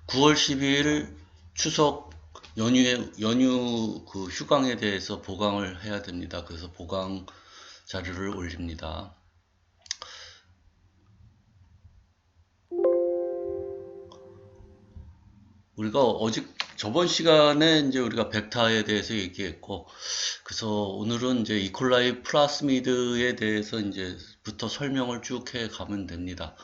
9월 12일 추석 연휴 그 휴강에 대해서 보강을 해야 됩니다. 그래서 보강 자료를 올립니다. 우리가 저번 시간에 이제 우리가 벡터에 대해서 얘기했고, 그래서 오늘은 이제 이콜라이 플라스미드에 대해서 이제부터 설명을 쭉 해 가면 됩니다.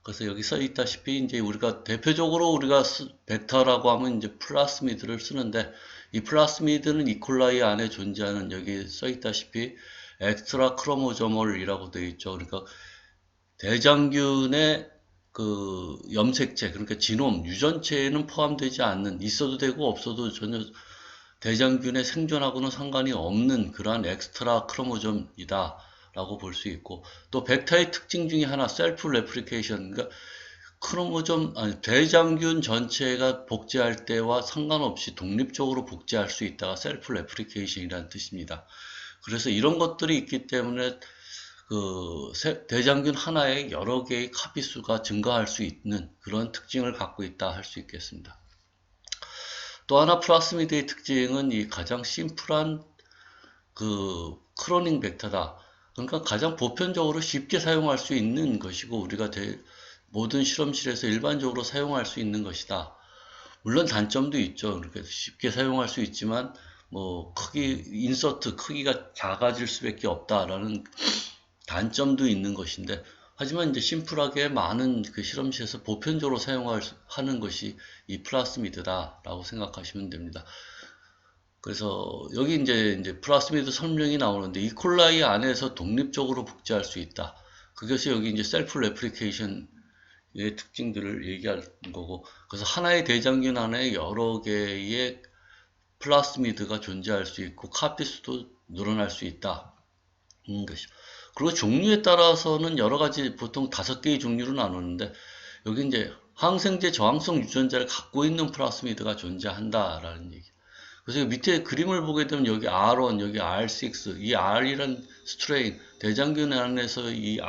그래서 여기 써 있다시피 이제 우리가 대표적으로 우리가 벡터라고 하면 이제 플라스미드를 쓰는데, 이 플라스미드는 이콜라이 안에 존재하는, 여기 써 있다시피 엑스트라 크로모조멀이라고 되어 있죠. 그러니까 대장균의 그 염색체, 그러니까 지놈 유전체에는 포함되지 않는, 있어도 되고 없어도 전혀 대장균의 생존하고는 상관이 없는 그러한 엑스트라 크로모점이다 라고 볼 수 있고, 또 벡터의 특징 중에 하나 셀프 레플리케이션, 그러니까 크로모점, 아니 대장균 전체가 복제할 때와 상관없이 독립적으로 복제할 수 있다가 셀프 레플리케이션이라는 뜻입니다. 그래서 이런 것들이 있기 때문에 그 대장균 하나에 여러 개의 카피수가 증가할 수 있는 그런 특징을 갖고 있다 할 수 있겠습니다. 또 하나 플라스미드의 특징은 이 가장 심플한 그 크로닝 벡터다. 그러니까 가장 보편적으로 쉽게 사용할 수 있는 것이고, 우리가 모든 실험실에서 일반적으로 사용할 수 있는 것이다. 물론 단점도 있죠. 그러니까 쉽게 사용할 수 있지만 뭐 인서트 크기가 작아질 수밖에 없다라는 단점도 있는 것인데, 하지만 이제 심플하게 많은 그 실험실에서 보편적으로 하는 것이 이 플라스미드다라고 생각하시면 됩니다. 그래서 여기 이제 플라스미드 설명이 나오는데, 이콜라이 안에서 독립적으로 복제할 수 있다. 그것이 여기 이제 셀프 레플리케이션의 특징들을 얘기하는 거고, 그래서 하나의 대장균 안에 여러 개의 플라스미드가 존재할 수 있고 카피 수도 늘어날 수 있다. 것이. 그리고 종류에 따라서는 여러 가지, 보통 5개의 종류로 나누는데, 여기 이제 항생제 저항성 유전자를 갖고 있는 플라스미드가 존재한다라는 얘기. 그래서 밑에 그림을 보게 되면 여기 R1, 여기 R6, 이 R이란 스트레인, 대장균 안에서 이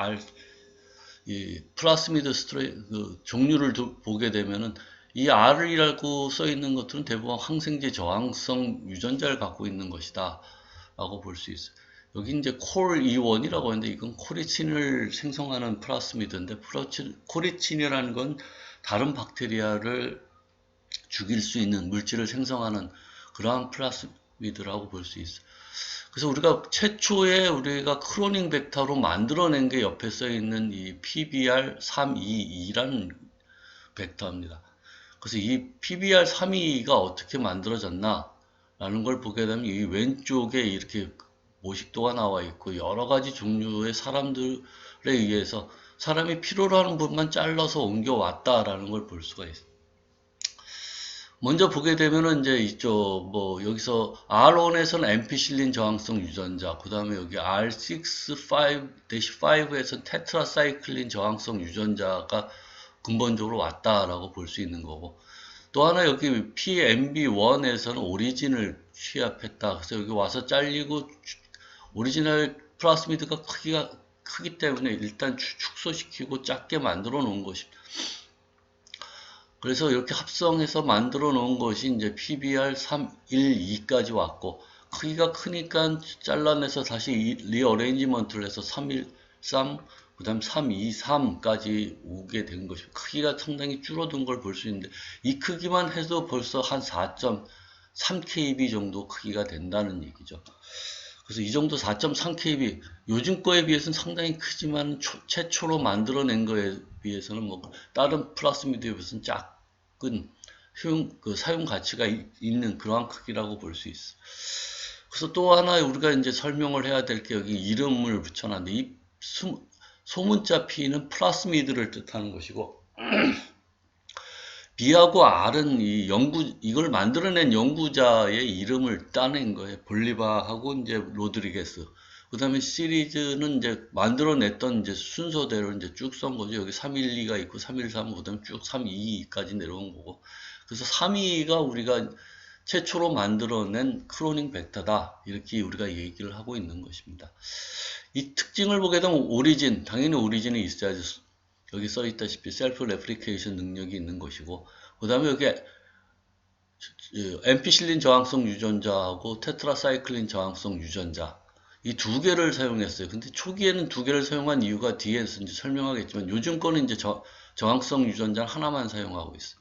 플라스미드 스트레인, 그 종류를 보게 되면은 이 R이라고 써 있는 것들은 대부분 항생제 저항성 유전자를 갖고 있는 것이다 라고 볼 수 있어요. 여기 이제 콜 E1이라고 하는데, 이건 코리친을 생성하는 플라스미드인데, 코리친이라는 건 다른 박테리아를 죽일 수 있는 물질을 생성하는 그러한 플라스미드라고 볼 수 있어요. 그래서 우리가 최초에 우리가 크로닝 벡터로 만들어낸 게 옆에 써 있는 이 PBR322라는 벡터입니다. 그래서 이 PBR322가 어떻게 만들어졌나 라는 걸 보게 되면, 이 왼쪽에 이렇게 모식도가 나와 있고, 여러 가지 종류의 사람들에 의해서 사람이 필요로 하는 부분만 잘라서 옮겨왔다라는 걸 볼 수가 있어요. 먼저 보게 되면은 이제 이쪽 뭐 여기서 R1에서는 엠피실린 저항성 유전자, 그 다음에 여기 R6-5-5에서 테트라사이클린 저항성 유전자가 근본적으로 왔다라고 볼 수 있는 거고, 또 하나 여기 PMB1에서는 오리진을 취합했다. 그래서 여기 와서 잘리고 오리지널 플라스미드가 크기 때문에 일단 축소시키고 작게 만들어 놓은 것입니다. 그래서 이렇게 합성해서 만들어 놓은 것이 이제 PBR312까지 왔고, 크기가 크니까 잘라내서 다시 리어레인지먼트를 해서 313, 그 다음 323까지 오게 된 것입니다. 크기가 상당히 줄어든 걸 볼 수 있는데, 이 크기만 해도 벌써 한 4.3kb 정도 크기가 된다는 얘기죠. 그래서 이 정도 4.3kb, 요즘 거에 비해서는 상당히 크지만 최초로 만들어낸 거에 비해서는 뭐 다른 플라스미드에 비해서는 작은 사용 가치가 있는 그러한 크기라고 볼 수 있어. 그래서 또 하나 우리가 이제 설명을 해야 될 게, 여기 이름을 붙여놨는데, 이 소문자 P는 플라스미드를 뜻하는 것이고, B하고 R은 이걸 만들어낸 연구자의 이름을 따낸 거예요. 볼리바하고 이제 로드리게스. 그 다음에 시리즈는 이제 만들어냈던 이제 순서대로 이제 쭉 쓴 거죠. 여기 312가 있고 313, 그 다음에 쭉 322까지 내려온 거고. 그래서 322가 우리가 최초로 만들어낸 크로닝 벡터다. 이렇게 우리가 얘기를 하고 있는 것입니다. 이 특징을 보게 되면 당연히 오리진이 있어야지 여기 써 있다시피 셀프 레플리케이션 능력이 있는 것이고, 그 다음에 여기 엠피실린 저항성 유전자하고 테트라사이클린 저항성 유전자 이 두 개를 사용했어요. 근데 초기에는 두 개를 사용한 이유가 뒤에서 이제 설명하겠지만 요즘 거는 이제 저항성 유전자 하나만 사용하고 있어요.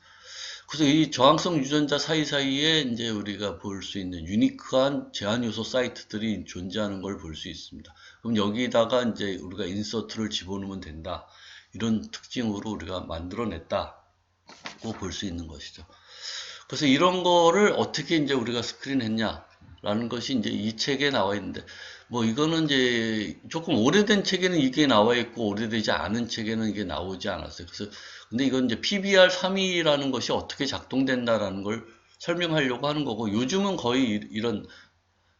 그래서 이 저항성 유전자 사이사이에 이제 우리가 볼 수 있는 유니크한 제한 요소 사이트들이 존재하는 걸 볼 수 있습니다. 그럼 여기다가 이제 우리가 인서트를 집어넣으면 된다. 이런 특징으로 우리가 만들어냈다고 볼 수 있는 것이죠. 그래서 이런 거를 어떻게 이제 우리가 스크린했냐라는 것이 이제 이 책에 나와 있는데, 뭐 이거는 이제 조금 오래된 책에는 이게 나와 있고 오래되지 않은 책에는 이게 나오지 않았어요. 그래서 근데 이건 이제 PBR3이라는 것이 어떻게 작동된다라는 걸 설명하려고 하는 거고, 요즘은 거의 이런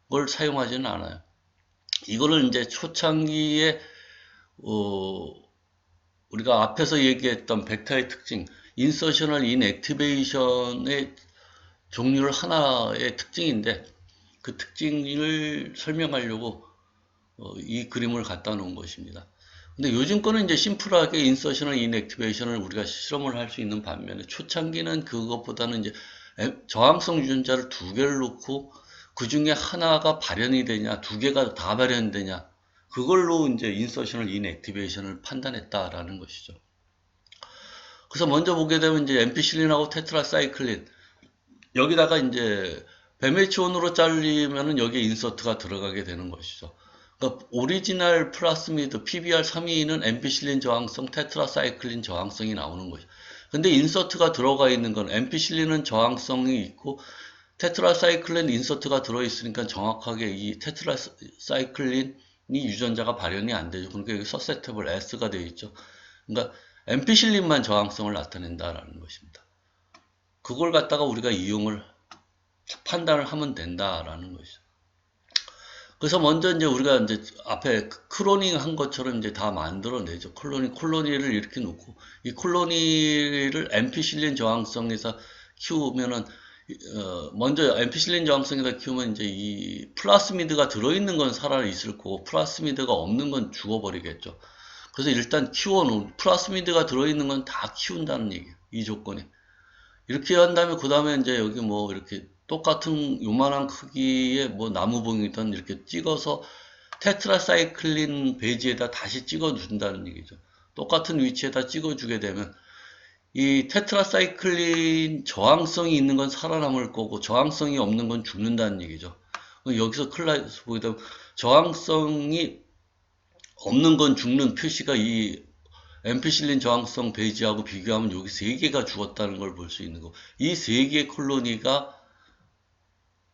걸 사용하지는 않아요. 이거를 이제 초창기에 우리가 앞에서 얘기했던 벡터의 특징, 인서셔널 인액티베이션의 종류를 하나의 특징인데, 그 특징을 설명하려고 이 그림을 갖다 놓은 것입니다. 근데 요즘 거는 이제 심플하게 인서셔널 인액티베이션을 우리가 실험을 할 수 있는 반면에, 초창기는 그것보다는 이제 저항성 유전자를 두 개를 놓고 그 중에 하나가 발현이 되냐, 두 개가 다 발현되냐, 그걸로 이제 인서셔널 인액티베이션을 판단했다라는 것이죠. 그래서 먼저 보게 되면 이제 엠피실린하고 테트라사이클린, 여기다가 이제 베메치온으로 잘리면은 여기에 인서트가 들어가게 되는 것이죠. 그러니까 오리지널 플라스미드 PBR322는 엠피실린 저항성, 테트라사이클린 저항성이 나오는 것이죠. 근데 인서트가 들어가 있는 건 엠피실린은 저항성이 있고 테트라사이클린 인서트가 들어있으니까 정확하게 이 테트라사이클린이 유전자가 발현이 안 되죠. 그러니까 여기 서세터블 S가 되어 있죠. 그러니까 엠피실린만 저항성을 나타낸다라는 것입니다. 그걸 갖다가 우리가 이용을 판단을 하면 된다라는 것이죠. 그래서 먼저 이제 우리가 이제 앞에 클로닝 한 것처럼 이제 다 만들어내죠. 콜로니를 이렇게 놓고 이 콜로니를 엠피실린 저항성에서 키우면은 먼저 엠피실린 저항성에다 키우면 이제 이 플라스미드가 들어있는 건 살아 있을 거고 플라스미드가 없는 건 죽어버리겠죠. 그래서 일단 키워놓은 플라스미드가 들어있는 건 다 키운다는 얘기예요. 이 조건이. 이렇게 한 다음에 그 다음에 이제 여기 뭐 이렇게 똑같은 요만한 크기의 뭐 나무봉이든 이렇게 찍어서 테트라사이클린 베이지에다 다시 찍어 준다는 얘기죠. 똑같은 위치에다 찍어 주게 되면 이 테트라사이클린 저항성이 있는 건 살아남을 거고 저항성이 없는 건 죽는다는 얘기죠. 여기서 클라이스 보게 되면 저항성이 없는 건 죽는 표시가 이 엠피실린 저항성 베이지하고 비교하면 여기 3개가 죽었다는 걸 볼 수 있는 거. 이 3개의 콜로니가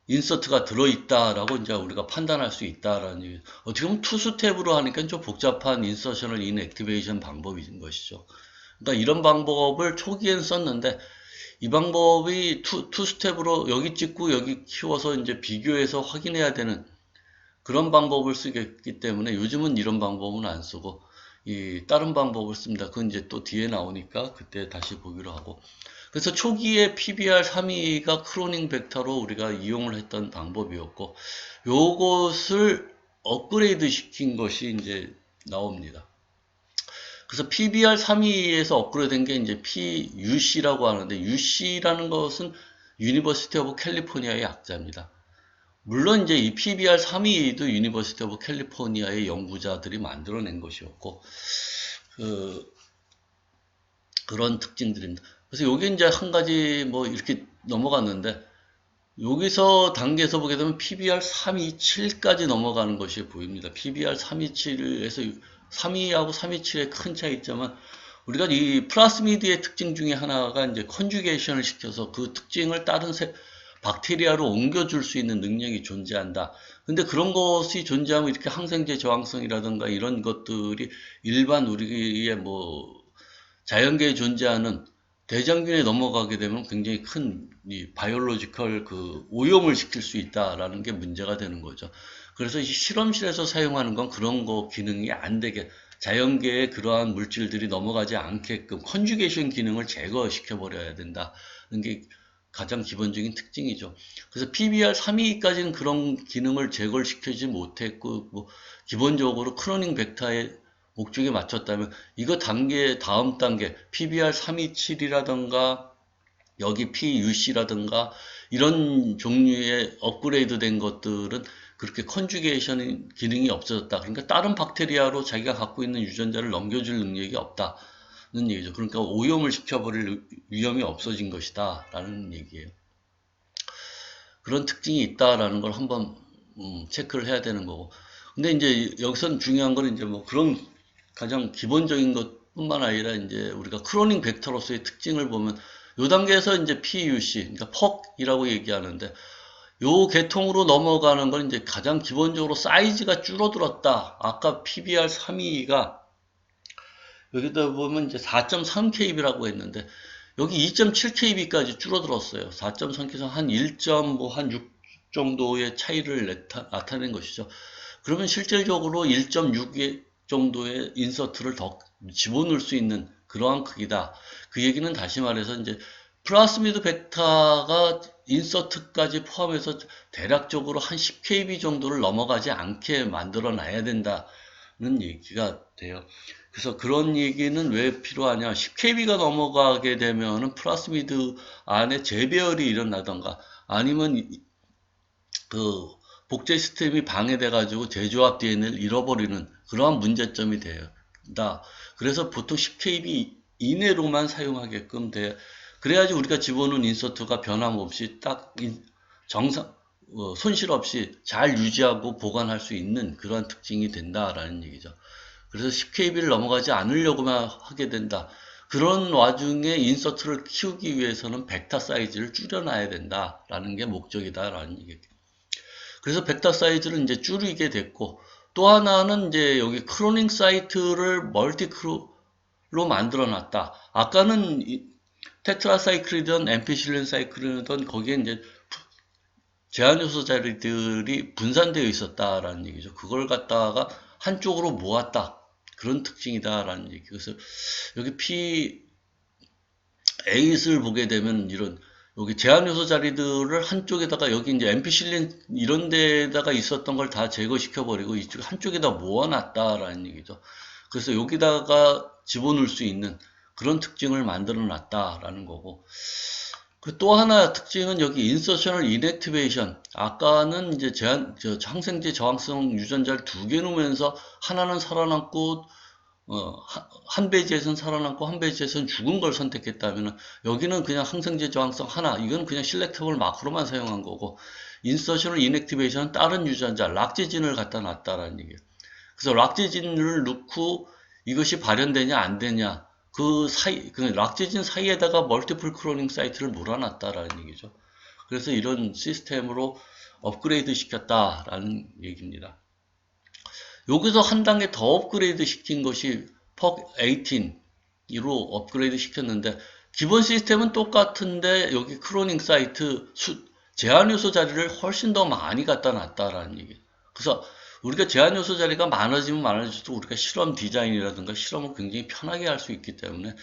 인서트가 들어있다라고 이제 우리가 판단할 수 있다라는 얘기. 어떻게 보면 투스텝으로 하니까 좀 복잡한 인서셔널 인액티베이션 방법인 것이죠. 그러니까 이런 방법을 초기엔 썼는데 이 방법이 투스텝으로 여기 찍고 여기 키워서 이제 비교해서 확인해야 되는 그런 방법을 쓰기 때문에 요즘은 이런 방법은 안 쓰고 이 다른 방법을 씁니다. 그건 이제 또 뒤에 나오니까 그때 다시 보기로 하고. 그래서 초기에 PBR322가 크로닝 벡터로 우리가 이용을 했던 방법이었고, 요것을 업그레이드 시킨 것이 이제 나옵니다. 그래서 PBR322에서 업그레이드 된 게 이제 PUC라고 하는데, UC라는 것은 유니버시티 오브 캘리포니아의 약자입니다. 물론 이제 이 PBR322도 유니버시티 오브 캘리포니아의 연구자들이 만들어낸 것이었고, 그런 특징들입니다. 그래서 여기 이제 한 가지 뭐 이렇게 넘어갔는데, 여기서 단계에서 보게 되면 PBR327까지 넘어가는 것이 보입니다. PBR327에서 322하고 327의 큰 차이점은 우리가 이 플라스미드의 특징 중에 하나가 이제 컨주게이션을 시켜서 그 특징을 다른 박테리아로 옮겨줄 수 있는 능력이 존재한다. 근데 그런 것이 존재하면 이렇게 항생제 저항성이라든가 이런 것들이 일반 우리의 뭐 자연계에 존재하는 대장균에 넘어가게 되면 굉장히 큰 이 바이올로지컬 그 오염을 시킬 수 있다라는 게 문제가 되는 거죠. 그래서 이 실험실에서 사용하는 건 그런 거 기능이 안 되게 자연계에 그러한 물질들이 넘어가지 않게끔 컨주게이션 기능을 제거시켜 버려야 된다는 게 가장 기본적인 특징이죠. 그래서 PBR322까지는 그런 기능을 제거를 시키지 못했고, 뭐 기본적으로 크로닝 벡터의 목적에 맞췄다면, 이거 단계, 다음 단계, PBR327이라던가, 여기 PUC라든가 이런 종류의 업그레이드 된 것들은 그렇게 컨주게이션 기능이 없어졌다. 그러니까 다른 박테리아로 자기가 갖고 있는 유전자를 넘겨줄 능력이 없다는 얘기죠. 그러니까 오염을 시켜버릴 위험이 없어진 것이다 라는 얘기예요. 그런 특징이 있다라는 걸 한번 체크를 해야 되는 거고. 근데 이제 여기선 중요한 건 이제 뭐 그런 가장 기본적인 것뿐만 아니라 이제 우리가 크로닝 벡터로서의 특징을 보면 요 단계에서 이제 PUC, 그러니까 퍽이라고 얘기하는데 요 계통으로 넘어가는 건 이제 가장 기본적으로 사이즈가 줄어들었다. 아까 PBR 322가 여기다 보면 이제 4.3kb라고 했는데 여기 2.7kb까지 줄어들었어요. 4.3kb에서 한 1.6 정도의 차이를 나타낸 것이죠. 그러면 실질적으로 1.6 정도의 인서트를 더 집어넣을 수 있는 그러한 크기다. 그 얘기는 다시 말해서 이제 플라스미드 벡터가 인서트까지 포함해서 대략적으로 한 10kb 정도를 넘어가지 않게 만들어 놔야 된다는 얘기가 돼요. 그래서 그런 얘기는 왜 필요하냐. 10kb가 넘어가게 되면은 플라스미드 안에 재배열이 일어나던가 아니면 그 복제 시스템이 방해돼 가지고 재조합 DNA를 잃어버리는 그러한 문제점이 된다. 그래서 보통 10kb 이내로만 사용하게끔 돼. 그래야지 우리가 집어넣은 인서트가 변함없이 딱 정상 손실 없이 잘 유지하고 보관할 수 있는 그런 특징이 된다라는 얘기죠. 그래서 10kb를 넘어가지 않으려고만 하게 된다. 그런 와중에 인서트를 키우기 위해서는 벡터 사이즈를 줄여놔야 된다라는 게 목적이다라는 얘기죠. 그래서 벡터 사이즈를 이제 줄이게 됐고, 또 하나는 이제 여기 크로닝 사이트를 멀티크로 만들어 놨다. 아까는 테트라사이클이든 엠피실린 사이클이든 거기에 이제 제한 요소 자리들이 분산되어 있었다라는 얘기죠. 그걸 갖다가 한쪽으로 모았다. 그런 특징이다라는 얘기. 그래서 여기 P8을 보게 되면 이런 여기 제한 요소 자리들을 한쪽에다가 여기 이제 엠피실린 이런 데다가 있었던 걸 다 제거시켜 버리고 이쪽 한쪽에다 모아놨다라는 얘기죠. 그래서 여기다가 집어넣을 수 있는 그런 특징을 만들어 놨다라는 거고. 그 또 하나 특징은 여기 인서셔널 이넥티베이션. 아까는 이제 항생제 저항성 유전자를 두 개 놓으면서 하나는 살아남고 한 배지에서는 살아남고 한 배지에서는 죽은 걸 선택했다면 여기는 그냥 항생제 저항성 하나, 이건 그냥 실렉터블 마크로만 사용한 거고, 인서셔널 이넥티베이션은 다른 유전자 락제진을 갖다 놨다라는 얘기예요. 그래서 락제진을 넣고 이것이 발현되냐 안 되냐, 그 락제진 사이에다가 멀티플 크로닝 사이트를 몰아놨다라는 얘기죠. 그래서 이런 시스템으로 업그레이드 시켰다라는 얘기입니다. 여기서 한 단계 더 업그레이드 시킨 것이 POC18으로 업그레이드 시켰는데, 기본 시스템은 똑같은데 여기 크로닝 사이트 제한 요소 자리를 훨씬 더 많이 갖다 놨다라는 얘기. 그래서 우리가 제한 요소 자리가 많아지면 많아질수록 우리가 실험 디자인이라든가 실험을 굉장히 편하게 할 수 있기 때문에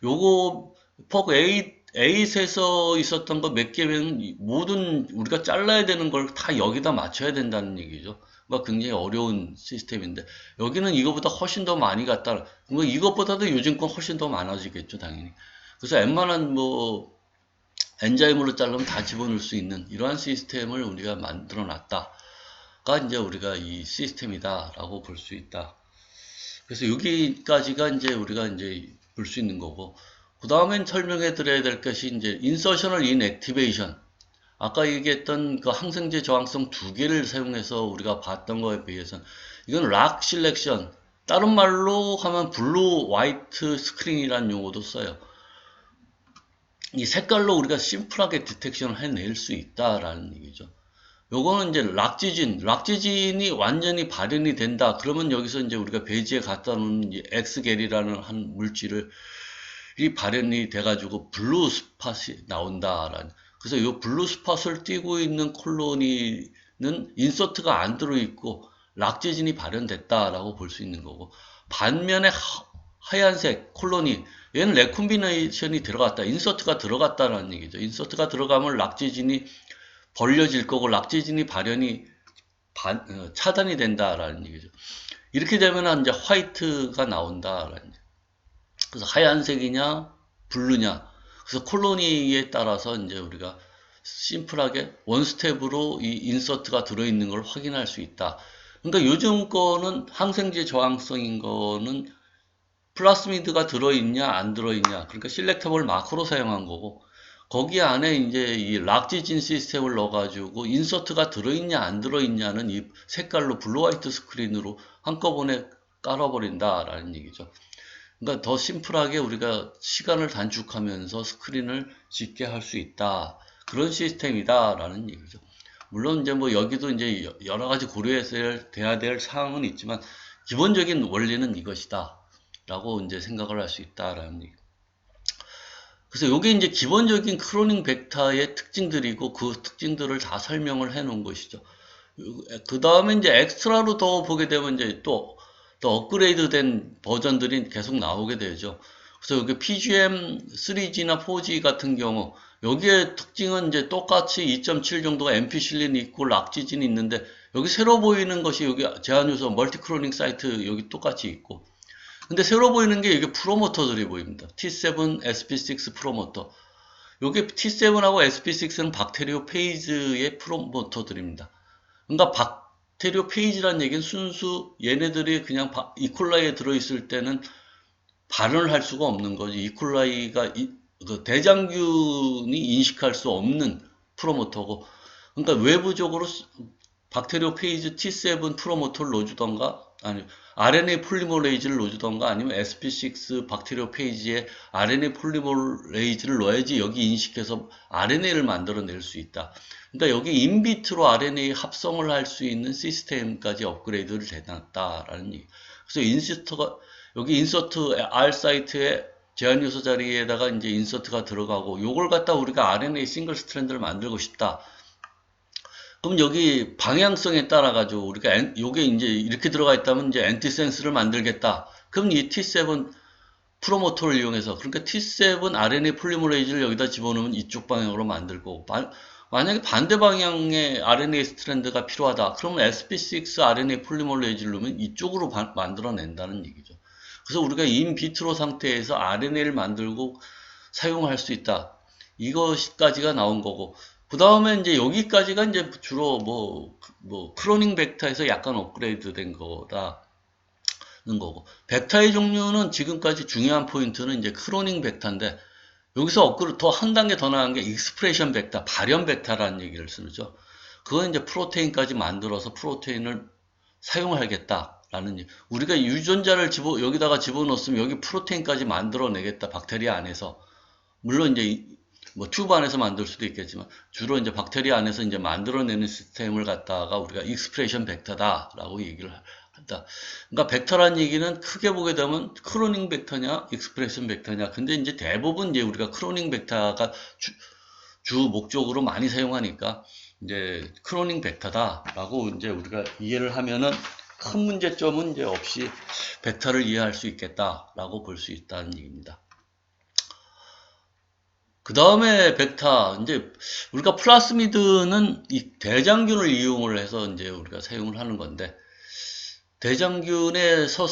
요거 POC8에서 있었던 거 몇 개면 모든 우리가 잘라야 되는 걸 다 여기다 맞춰야 된다는 얘기죠. 굉장히 어려운 시스템인데 여기는 이거보다 훨씬 더 많이 갔다. 이것보다도 요즘 건 훨씬 더 많아지겠죠, 당연히. 그래서 웬만한 뭐 엔자임으로 자르면 다 집어넣을 수 있는 이러한 시스템을 우리가 만들어 놨다가 이제 우리가 이 시스템이다라고 볼 수 있다. 그래서 여기까지가 이제 우리가 이제 볼 수 있는 거고, 그 다음엔 설명해 드려야 될 것이 이제 인서셔널 인액티베이션. 아까 얘기했던 그 항생제 저항성 두 개를 사용해서 우리가 봤던 거에 비해서는 이건 락 실렉션, 다른 말로 하면 블루 화이트 스크린이라는 용어도 써요. 이 색깔로 우리가 심플하게 디텍션을 해낼 수 있다라는 얘기죠. 요거는 이제 락지진이 완전히 발현이 된다. 그러면 여기서 이제 우리가 배지에 갖다 놓은 엑스겔이라는 한 물질을 이 발현이 돼가지고 블루 스팟이 나온다라는. 그래서 이 블루 스팟을 띄고 있는 콜로니는 인서트가 안 들어있고 락제진이 발현됐다라고 볼 수 있는 거고, 반면에 하얀색 콜로니, 얘는 레콤비네이션이 들어갔다, 인서트가 들어갔다라는 얘기죠. 인서트가 들어가면 락제진이 벌려질 거고 락제진이 발현이 차단이 된다라는 얘기죠. 이렇게 되면 이제 화이트가 나온다라는 얘기죠. 그래서 하얀색이냐 블루냐. 그래서 콜로니에 따라서 이제 우리가 심플하게 원 스텝으로 이 인서트가 들어있는 걸 확인할 수 있다. 그러니까 요즘 거는 항생제 저항성인 거는 플라스미드가 들어있냐 안 들어있냐, 그러니까 실렉터블 마크로 사용한 거고, 거기 안에 이제 이 락지진 시스템을 넣어가지고 인서트가 들어있냐 안 들어있냐는 이 색깔로 블루 화이트 스크린으로 한꺼번에 깔아버린다라는 얘기죠. 그러니까 더 심플하게 우리가 시간을 단축하면서 스크린을 쉽게 할 수 있다. 그런 시스템이다라는 얘기죠. 물론 이제 뭐 여기도 이제 여러 가지 고려해서 돼야 될 사항은 있지만 기본적인 원리는 이것이다. 라고 이제 생각을 할 수 있다라는 얘기. 그래서 이게 이제 기본적인 크로닝 벡터의 특징들이고 그 특징들을 다 설명을 해 놓은 것이죠. 그 다음에 이제 엑스트라로 더 보게 되면 이제 또 업그레이드 된 버전들이 계속 나오게 되죠. 그래서 여기 PGM 3G나 4G 같은 경우, 여기에 특징은 이제 똑같이 2.7 정도가 앰피실린이 있고 락지진이 있는데, 여기 새로 보이는 것이 여기 제한 요소 멀티크로닝 사이트 여기 똑같이 있고, 근데 새로 보이는 게 이게 프로모터들이 보입니다. T7, SP6 프로모터. 여기 T7하고 SP6는 박테리오 페이즈의 프로모터들입니다. 그러니까 박테리오 페이지란 얘기는 순수 얘네들이 그냥 이콜라이에 들어있을 때는 발현을 할 수가 없는 거지. 이콜라이가 그 대장균이 인식할 수 없는 프로모터고, 그러니까 외부적으로 박테리오 페이지 T7 프로모터를 넣어주던가, 아니 RNA 폴리머레이즈를 넣어주던가, 아니면 SP6 박테리오 페이지에 RNA 폴리머레이즈를 넣어야지 여기 인식해서 RNA를 만들어낼 수 있다. 그러니까 여기 인비트로 RNA 합성을 할 수 있는 시스템까지 업그레이드를 해놨다라는 얘기. 그래서 여기 인서트 R 사이트에 제한 요소 자리에다가 이제 인서트가 들어가고, 요걸 갖다 우리가 RNA 싱글 스트랜드를 만들고 싶다. 그럼 여기 방향성에 따라 가지고 우리가 요게 이제 이렇게 들어가 있다면 이제 엔티센스를 만들겠다. 그럼 이 T7 프로모터를 이용해서, 그러니까 T7 RNA 폴리머레이즈를 여기다 집어넣으면 이쪽 방향으로 만들고, 만약에 반대 방향의 RNA 스트랜드가 필요하다. 그러면 SP6 RNA 폴리머레이즈를 넣으면 이쪽으로 만들어낸다는 얘기죠. 그래서 우리가 인비트로 상태에서 RNA를 만들고 사용할 수 있다. 이것까지가 나온 거고, 그 다음에 이제 여기까지가 이제 주로 크로닝 벡터에서 약간 업그레이드 된 거다는 거고, 벡터의 종류는 지금까지 중요한 포인트는 이제 크로닝 벡터인데, 여기서 업그레이드 더 한 단계 더 나간 게 익스프레션 벡터, 발현 벡터라는 얘기를 쓰죠. 그건 이제 프로테인까지 만들어서 프로테인을 사용하겠다라는 얘기. 우리가 유전자를 여기다가 집어넣었으면 여기 프로테인까지 만들어내겠다, 박테리아 안에서. 물론 이제 튜브 안에서 만들 수도 있겠지만 주로 이제 박테리아 안에서 이제 만들어내는 시스템을 갖다가 우리가 익스프레션 벡터다라고 얘기를 한다. 그러니까 벡터란 얘기는 크게 보게 되면 크로닝 벡터냐, 익스프레션 벡터냐. 근데 이제 대부분 이제 우리가 크로닝 벡터가 주 목적으로 많이 사용하니까 이제 크로닝 벡터다라고 이제 우리가 이해를 하면은 큰 문제점은 이제 없이 벡터를 이해할 수 있겠다라고 볼 수 있다는 얘기입니다. 그 다음에 벡터, 이제 우리가 플라스미드는 이 대장균을 이용을 해서 이제 우리가 사용을 하는 건데, 대장균에서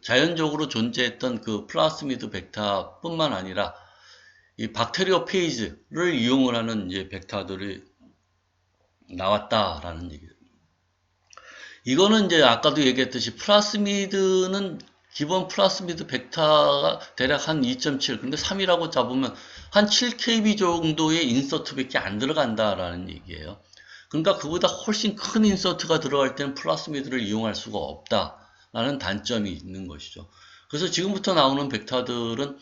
자연적으로 존재했던 그 플라스미드 벡터뿐만 아니라 이 박테리오 페이지를 이용을 하는 이제 벡터들이 나왔다라는 얘기죠. 이거는 이제 아까도 얘기했듯이 플라스미드는 기본 플라스미드 벡터가 대략 한 2.7, 근데 3이라고 잡으면 한 7kb 정도의 인서트밖에 안 들어간다라는 얘기예요. 그러니까 그보다 훨씬 큰 인서트가 들어갈 때는 플라스미드를 이용할 수가 없다라는 단점이 있는 것이죠. 그래서 지금부터 나오는 벡터들은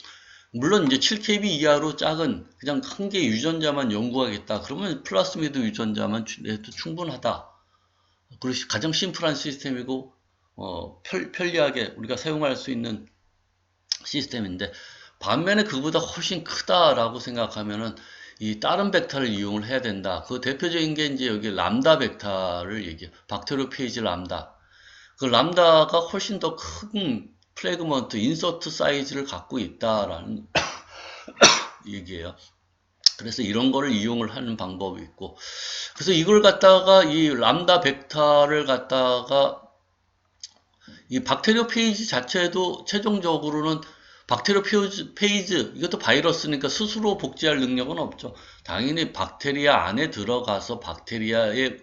물론 이제 7kb 이하로 작은 그냥 한 개의 유전자만 연구하겠다. 그러면 플라스미드 유전자만 해도 충분하다. 그리고 가장 심플한 시스템이고 편리하게 우리가 사용할 수 있는 시스템인데, 반면에 그보다 훨씬 크다라고 생각하면은 이 다른 벡터를 이용을 해야 된다. 그 대표적인 게 이제 여기 람다 벡터를 얘기해요. 박테리오 페이지 람다. 그 람다가 훨씬 더 큰 프래그먼트, 인서트 사이즈를 갖고 있다라는 얘기예요. 그래서 이런 거를 이용을 하는 방법이 있고, 그래서 이걸 갖다가 이 람다 벡터를 갖다가 이 박테리오 페이지 자체도 최종적으로는 박테리오 페이즈, 이것도 바이러스니까 스스로 복제할 능력은 없죠. 당연히 박테리아 안에 들어가서 박테리아의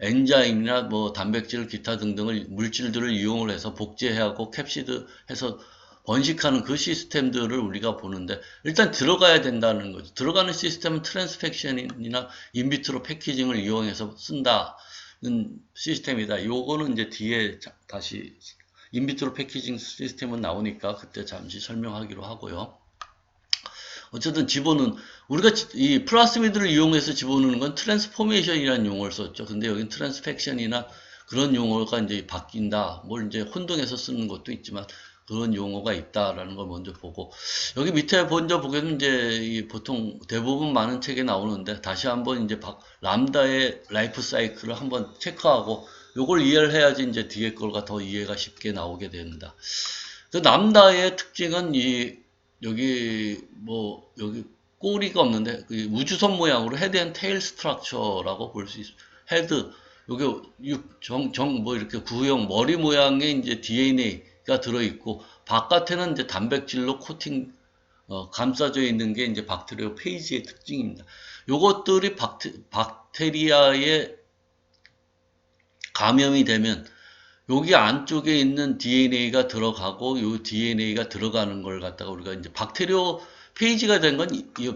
엔자임이나 뭐 단백질, 기타 등등을 물질들을 이용을 해서 복제하고 캡시드 해서 번식하는 그 시스템들을 우리가 보는데 일단 들어가야 된다는 거죠. 들어가는 시스템은 트랜스펙션이나 인비트로 패키징을 이용해서 쓴다는 시스템이다. 요거는 이제 뒤에 다시 인비트로 패키징 시스템은 나오니까 그때 잠시 설명하기로 하고요. 어쨌든 집어넣은, 우리가 이 플라스미드를 이용해서 집어넣는 건 트랜스포메이션이라는 용어를 썼죠. 근데 여긴 트랜스펙션이나 그런 용어가 이제 바뀐다. 뭘 이제 혼동해서 쓰는 것도 있지만 그런 용어가 있다라는 걸 먼저 보고, 여기 밑에 먼저 보게 되면 이제 보통 대부분 많은 책에 나오는데 다시 한번 이제 람다의 라이프 사이클을 한번 체크하고 요걸 이해를 해야지 이제 뒤에 걸가 더 이해가 쉽게 나오게 됩니다. 그 람다의 특징은 여기 꼬리가 없는데 그 우주선 모양으로 헤드 앤 테일 스트럭처라고 볼 수 있어요. 헤드, 여기 뭐 이렇게 구형 머리 모양의 이제 DNA가 들어있고 바깥에는 이제 단백질로 코팅 감싸져 있는 게 이제 박테리오 페이지의 특징입니다. 요것들이 박테리아의 감염이 되면 여기 안쪽에 있는 DNA가 들어가고 요 DNA가 들어가는 걸 갖다가 우리가 이제 박테리오 페이지가 된 건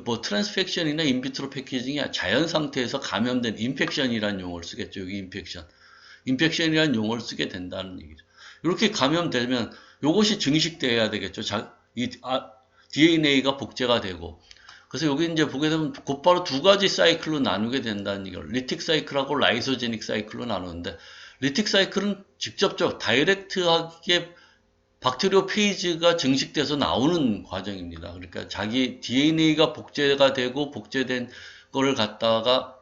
뭐 트랜스펙션이나 인비트로 패키징이 자연 상태에서 감염된 인펙션이라는 용어를 쓰겠죠. 여기 인펙션이라는 용어를 쓰게 된다는 얘기죠. 이렇게 감염되면 이것이 증식돼야 되겠죠. DNA가 복제가 되고. 그래서 여기 이제 보게 되면 곧바로 두 가지 사이클로 나누게 된다는 얘기를, 리틱 사이클하고 라이소제닉 사이클로 나누는데, 리틱 사이클은 직접적 다이렉트하게 박테리오 페이지가 증식돼서 나오는 과정입니다. 그러니까 자기 DNA가 복제가 되고 복제된 거를 갖다가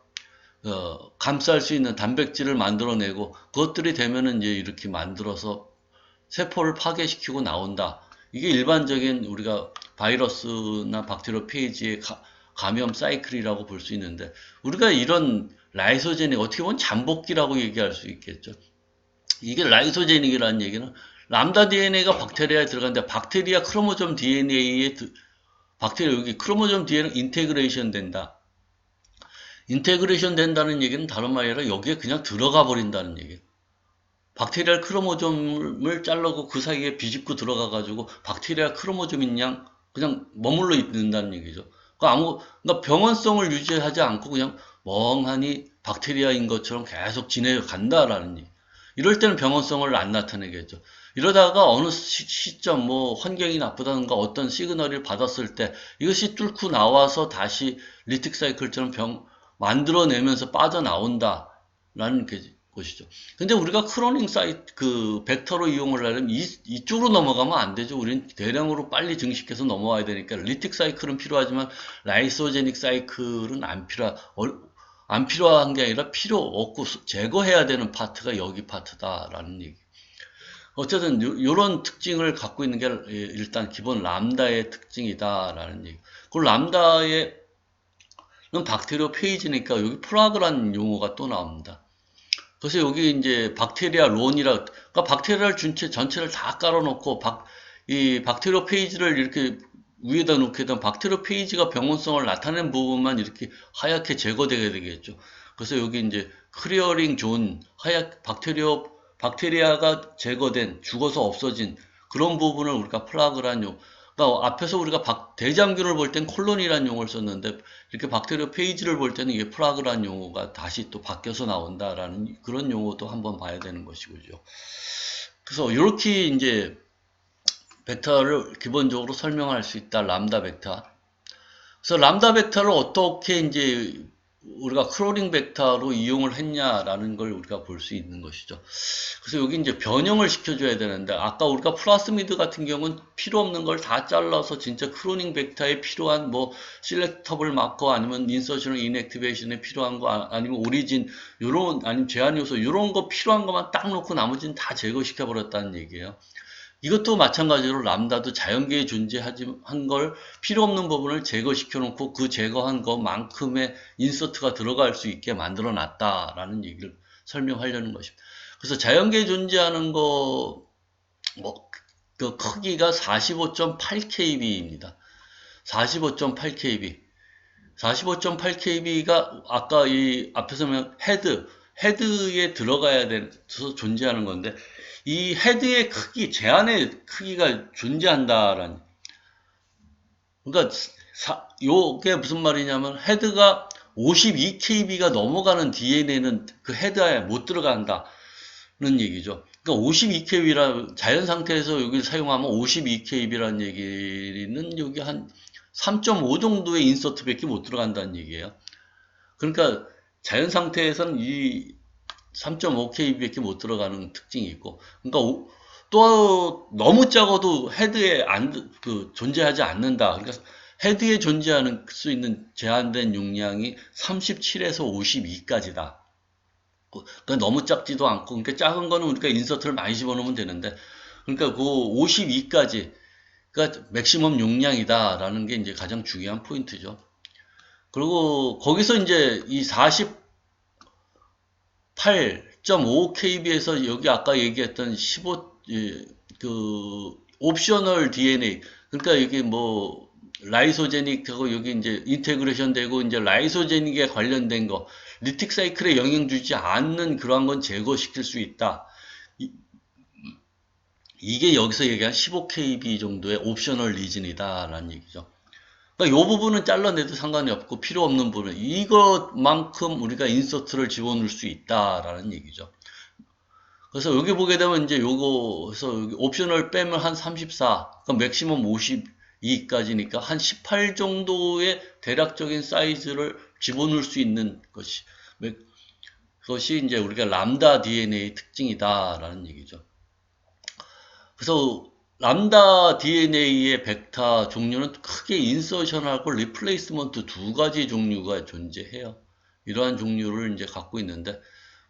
감쌀 수 있는 단백질을 만들어내고 그것들이 되면은 이제 이렇게 만들어서 세포를 파괴시키고 나온다. 이게 일반적인 우리가 바이러스나 박테리오 페이지의 감염 사이클이라고 볼 수 있는데, 우리가 이런 라이소제닉, 어떻게 보면 잠복기라고 얘기할 수 있겠죠. 이게 라이소제닉이라는 얘기는 람다 DNA가 박테리아에 들어가는데 박테리아 크로모점 DNA에 박테리아 여기 크로모점 DNA는 인테그레이션 된다. 인테그레이션 된다는 얘기는 다른 말이 아니라 여기에 그냥 들어가 버린다는 얘기예요. 박테리아 크로모점을 잘라고 그 사이에 비집고 들어가 가지고 박테리아 크로모점인 양 그냥 머물러 있는다는 얘기죠. 그러니까 병원성을 유지하지 않고 그냥 멍하니 박테리아인 것처럼 계속 지내간다라는 얘기. 이럴 때는 병원성을 안 나타내겠죠. 이러다가 어느 시점 뭐 환경이 나쁘다든가 어떤 시그널을 받았을 때 이것이 뚫고 나와서 다시 리틱 사이클처럼 만들어내면서 빠져나온다라는 것이죠. 근데 우리가 크로닝 벡터로 이용을 하려면 이쪽으로 넘어가면 안 되죠. 우리는 대량으로 빨리 증식해서 넘어와야 되니까 리틱 사이클은 필요하지만 라이소제닉 사이클은 안 필요한 게 아니라 필요 없고 제거해야 되는 파트가 여기 파트다라는 얘기. 어쨌든 이런 특징을 갖고 있는 게 일단 기본 람다의 특징이다라는 얘기. 그 람다의 박테리오 페이지니까 여기 프라그라는 용어가 또 나옵니다. 그래서 여기 이제 박테리아 론이라, 그러니까 박테리아를 전체를 다 깔아놓고 이 박테리오 페이지를 이렇게 위에다 놓게 되면 박테리오 페이지가 병원성을 나타내는 부분만 이렇게 하얗게 제거되게 되겠죠. 그래서 여기 이제 클리어링 존, 박테리아가 제거된, 죽어서 없어진 그런 부분을 우리가 플라그란 용, 그러니까 앞에서 우리가 대장균을 볼 땐 콜론이라는 용어를 썼는데 이렇게 박테리오 페이지를 볼 때는 이게 플라그란 용어가 다시 또 바뀌어서 나온다라는 그런 용어도 한번 봐야 되는 것이고요. 그래서 이렇게 이제 벡터를 기본적으로 설명할 수 있다. 람다 벡터. 그래서 람다 벡터를 어떻게 이제 우리가 크로닝 벡터로 이용을 했냐라는 걸 우리가 볼 수 있는 것이죠. 그래서 여기 이제 변형을 시켜줘야 되는데, 아까 우리가 플라스미드 같은 경우는 필요 없는 걸 다 잘라서 진짜 크로닝 벡터에 필요한 뭐 실렉터블 마커 아니면 인서션을 인액티베이션에 필요한 거 아니면 오리진 아니면 제한 요소 요런 거 필요한 것만 딱 놓고 나머지는 다 제거시켜 버렸다는 얘기예요. 이것도 마찬가지로 람다도 자연계에 존재한 걸 필요 없는 부분을 제거시켜 놓고 그 제거한 것만큼의 인서트가 들어갈 수 있게 만들어 놨다라는 얘기를 설명하려는 것입니다. 그래서 자연계에 존재하는 거, 뭐 그 크기가 45.8kb입니다. 45.8kb. 45.8kb가 아까 이 앞에서 보면 헤드에 들어가야 돼서 존재하는 건데, 이 헤드의 크기, 제한의 크기가 존재한다라는. 그러니까 요게 무슨 말이냐면 헤드가 52kb가 넘어가는 DNA는 그 헤드에 못 들어간다는 얘기죠. 그러니까 52kb라 자연 상태에서 여기를 사용하면 52kb라는 얘기는 여기 한 3.5 정도의 인서트밖에 못 들어간다는 얘기예요. 그러니까 자연 상태에서는 이 3.5kb밖에 못 들어가는 특징이 있고, 그러니까 또 너무 작아도 헤드에 존재하지 않는다. 그러니까 헤드에 존재하는 수 있는 제한된 용량이 37에서 52까지다. 그러니까 너무 작지도 않고, 그러니까 작은 거는 우리가 인서트를 많이 집어넣으면 되는데, 그러니까 그 52까지, 그러니까 맥시멈 용량이다라는 게 이제 가장 중요한 포인트죠. 그리고 거기서 이제 이 48.5kb에서 여기 아까 얘기했던 15, 그 옵셔널 DNA, 그러니까 이게 뭐 라이소제닉하고 여기 이제 인테그레이션 되고 이제 라이소제닉에 관련된 거, 리틱 사이클에 영향 주지 않는 그러한 건 제거시킬 수 있다. 이게 여기서 얘기한 15kb 정도의 옵셔널 리즌이다라는 얘기죠. 그러니까 이 부분은 잘라내도 상관이 없고 필요 없는 부분, 이것만큼 우리가 인서트를 집어넣을 수 있다라는 얘기죠. 그래서 여기 보게 되면 이제 요거에서 여기 옵셔널 빼면 한 34, 그럼 맥시멈 52까지니까 한 18 정도의 대략적인 사이즈를 집어넣을 수 있는 것이 이제 우리가 람다 DNA 특징이다라는 얘기죠. 그래서 람다 DNA의 벡터 종류는 크게 인서션하고 리플레이스먼트 두 가지 종류가 존재해요. 이러한 종류를 이제 갖고 있는데,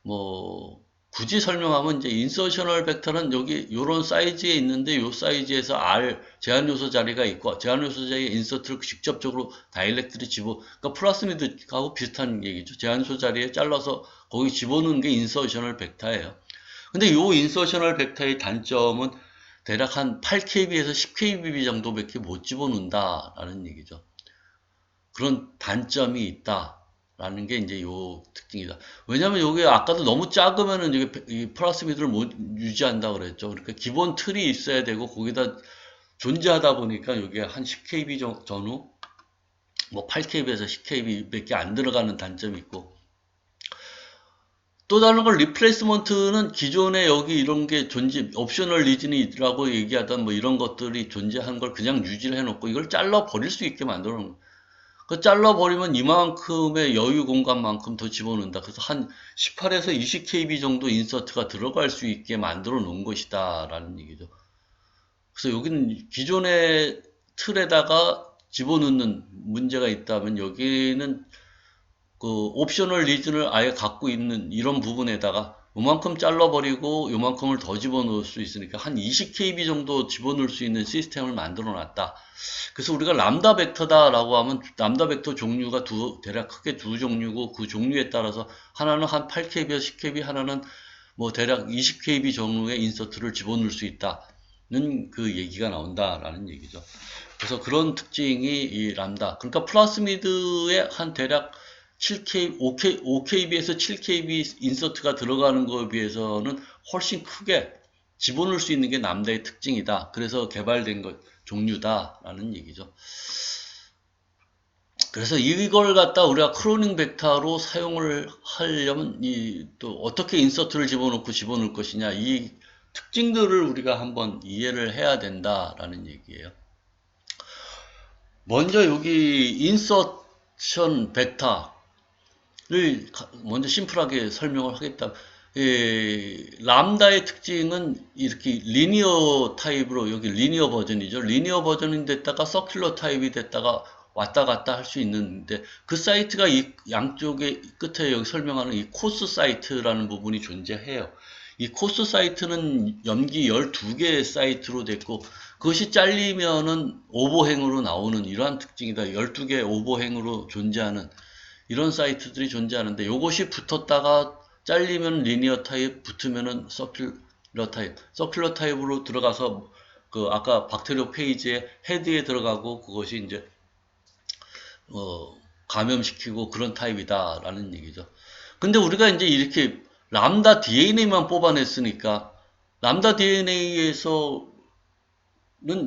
뭐 굳이 설명하면 이제 인서셔널 벡터는 여기 요런 사이즈에 있는데, 요 사이즈에서 R 제한 요소 자리가 있고, 제한 요소 자리에 인서트를 직접적으로 다이렉트리 그러니까 플라스미드하고 비슷한 얘기죠. 제한 요소 자리에 잘라서 거기 집어넣는 게 인서셔널 벡터예요. 근데 요 인서셔널 벡터의 단점은 대략 한 8kb에서 10kb 정도밖에 못 집어넣는다라는 얘기죠. 그런 단점이 있다라는 게 이제 요 특징이다. 왜냐면 요게 아까도 너무 작으면은 이게 플라스미드를 못 유지한다 그랬죠. 그러니까 기본 틀이 있어야 되고 거기다 존재하다 보니까 요게 한 10kb 전후 뭐 8kb에서 10kb밖에 안 들어가는 단점이 있고, 또 다른 건 리플레이스먼트는 기존에 여기 이런 게 옵셔널 리즌이라고 얘기하던 뭐 이런 것들이 존재한 걸 그냥 유지를 해놓고 이걸 잘라 버릴 수 있게 만들어 놓은 거예요. 그 잘라 버리면 이만큼의 여유 공간만큼 더 집어넣는다. 그래서 한 18에서 20kb 정도 인서트가 들어갈 수 있게 만들어 놓은 것이다 라는 얘기죠. 그래서 여기는 기존의 틀에다가 집어넣는 문제가 있다면, 여기는 그 옵셔널 리즌을 아예 갖고 있는 이런 부분에다가 요만큼 잘라버리고 요만큼을 더 집어넣을 수 있으니까 한 20kb 정도 집어넣을 수 있는 시스템을 만들어 놨다. 그래서 우리가 람다 벡터다라고 하면 람다 벡터 종류가 대략 크게 두 종류고, 그 종류에 따라서 하나는 한 8kb에서 10kb, 하나는 뭐 대략 20kb 정도의 인서트를 집어넣을 수 있다는 그 얘기가 나온다라는 얘기죠. 그래서 그런 특징이 이 람다, 그러니까 플라스미드의 한 대략 5kb에서 7kb 인서트가 들어가는 것에 비해서는 훨씬 크게 집어넣을 수 있는 게 람다의 특징이다. 그래서 개발된 종류다라는 얘기죠. 그래서 이걸 갖다 우리가 크로닝 벡터로 사용을 하려면 또 어떻게 인서트를 집어넣을 것이냐, 이 특징들을 우리가 한번 이해를 해야 된다라는 얘기예요. 먼저 여기 인서션 벡터 를 먼저 심플하게 설명을 하겠다. 람다의 특징은 이렇게 리니어 타입으로, 여기 리니어 버전이죠. 리니어 버전이 됐다가 서큘러 타입이 됐다가 왔다 갔다 할 수 있는데, 그 사이트가 이 양쪽의 끝에 여기 설명하는 이 코스 사이트라는 부분이 존재해요. 이 코스 사이트는 염기 12개의 사이트로 됐고, 그것이 잘리면은 오버행으로 나오는 이러한 특징이다. 12개의 오버행으로 존재하는 이런 사이트들이 존재하는데, 이것이 붙었다가 잘리면 리니어 타입, 붙으면은 서큘러 타입, 서큘러 타입으로 들어가서 그 아까 박테리오 페이지의 헤드에 들어가고 그것이 이제 감염시키고 그런 타입이다라는 얘기죠. 근데 우리가 이제 이렇게 람다 DNA만 뽑아냈으니까 람다 DNA에서는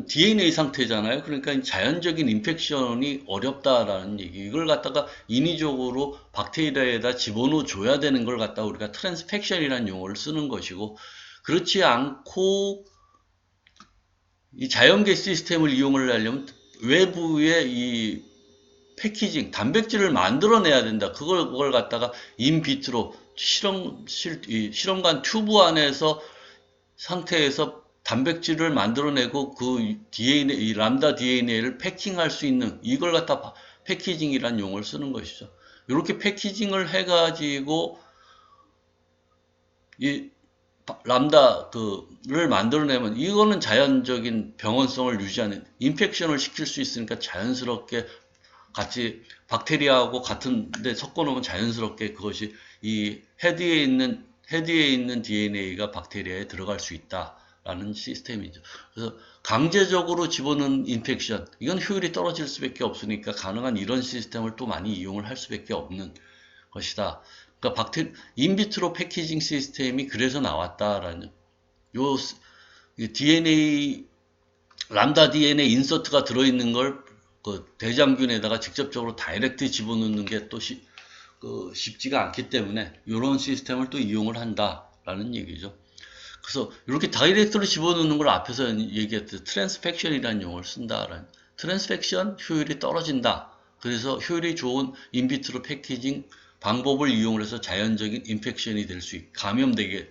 DNA 상태잖아요. 그러니까 자연적인 인펙션이 어렵다라는 얘기. 이걸 갖다가 인위적으로 박테리아에다 집어넣어 줘야 되는 걸 갖다가 우리가 트랜스펙션이라는 용어를 쓰는 것이고, 그렇지 않고 이 자연계 시스템을 이용을 하려면 외부에 이 패키징, 단백질을 만들어내야 된다. 그걸 갖다가 인비트로 실험관 튜브 안에서 상태에서 단백질을 만들어내고 그 DNA, 이 람다 DNA를 패킹할 수 있는 이걸 갖다 패키징이라는 용어를 쓰는 것이죠. 이렇게 패키징을 해가지고 이 람다를 만들어내면 이거는 자연적인 병원성을 유지하는 인펙션을 시킬 수 있으니까 자연스럽게 같이 박테리아하고 같은데 섞어놓으면 자연스럽게 그것이 이 헤드에 있는 DNA가 박테리아에 들어갈 수 있다라는 시스템이죠. 그래서 강제적으로 집어넣는 인펙션, 이건 효율이 떨어질 수밖에 없으니까 가능한 이런 시스템을 또 많이 이용을 할 수밖에 없는 것이다. 그러니까 인비트로 패키징 시스템이 그래서 나왔다라는 요 DNA 람다 DNA 인서트가 들어있는 걸 그 대장균에다가 직접적으로 다이렉트 집어넣는 게 또 쉽지가 않기 때문에 이런 시스템을 또 이용을 한다라는 얘기죠. 그래서 이렇게 다이렉트로 집어넣는 걸 앞에서 얘기했듯 트랜스펙션이라는 용어를 쓴다라는 트랜스펙션 효율이 떨어진다. 그래서 효율이 좋은 인비트로 패키징 방법을 이용을 해서 자연적인 인펙션이 될 수 감염되게